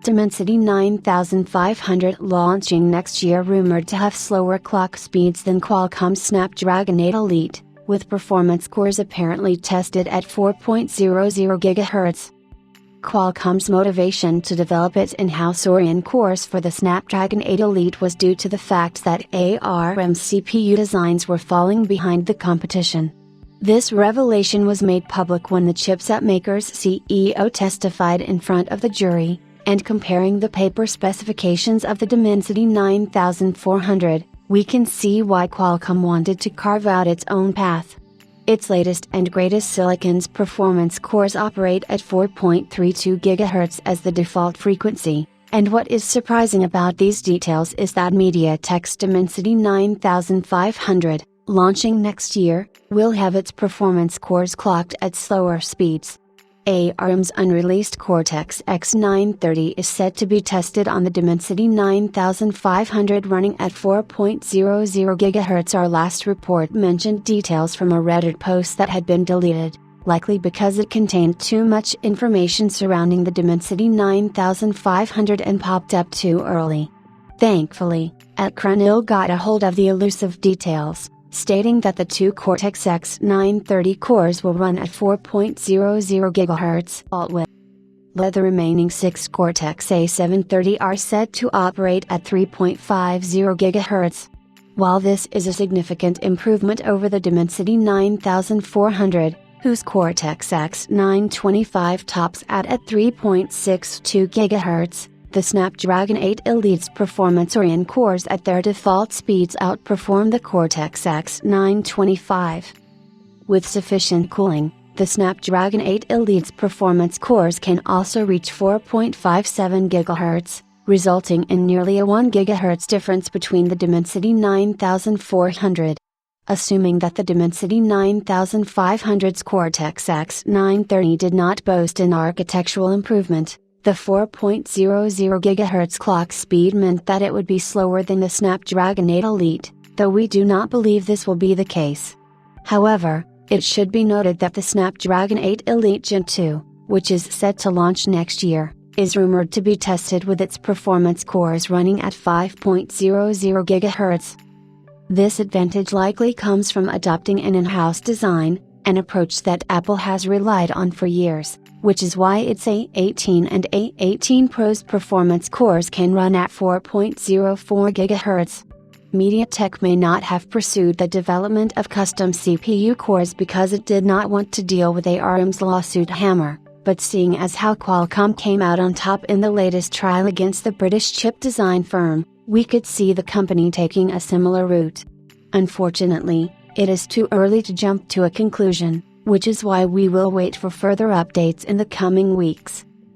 Dimensity 9500 launching next year, rumored to have slower clock speeds than Qualcomm's Snapdragon 8 Elite, with performance cores apparently tested at 4.00 GHz. Qualcomm's motivation to develop its in-house Oryon cores for the Snapdragon 8 Elite was due to the fact that ARM CPU designs were falling behind the competition. This revelation was made public when the chipset maker's CEO testified in front of the jury, and comparing the paper specifications of the Dimensity 9400, we can see why Qualcomm wanted to carve out its own path. Its latest and greatest silicon's performance cores operate at 4.32 GHz as the default frequency, and what is surprising about these details is that MediaTek's Dimensity 9500, launching next year, will have its performance cores clocked at slower speeds. ARM's unreleased Cortex-X930 is set to be tested on the Dimensity 9500 running at 4.00 GHz. Our last report mentioned details from a Reddit post that had been deleted, likely because it contained too much information surrounding the Dimensity 9500 and popped up too early. Thankfully, @Cronil got a hold of the elusive details, stating that the two Cortex-X930 cores will run at 4.00 GHz alt-width. The remaining 6 Cortex-A730 are set to operate at 3.50 GHz. While this is a significant improvement over the Dimensity 9400, whose Cortex-X925 tops at 3.62 GHz, the Snapdragon 8 Elite's performance Oryon cores at their default speeds outperform the Cortex-X925. With sufficient cooling, the Snapdragon 8 Elite's performance cores can also reach 4.57 GHz, resulting in nearly a 1 GHz difference between the Dimensity 9400. Assuming that the Dimensity 9500's Cortex-X930 did not boast an architectural improvement, the 4.00 GHz clock speed meant that it would be slower than the Snapdragon 8 Elite, though we do not believe this will be the case. However, it should be noted that the Snapdragon 8 Elite Gen 2, which is set to launch next year, is rumored to be tested with its performance cores running at 5.00 GHz. This advantage likely comes from adopting an in-house design, an approach that Apple has relied on for years, which is why its A18 and A18 Pro's performance cores can run at 4.04 GHz. MediaTek may not have pursued the development of custom CPU cores because it did not want to deal with ARM's lawsuit hammer, but seeing as how Qualcomm came out on top in the latest trial against the British chip design firm, we could see the company taking a similar route. Unfortunately, it is too early to jump to a conclusion, which is why we will wait for further updates in the coming weeks.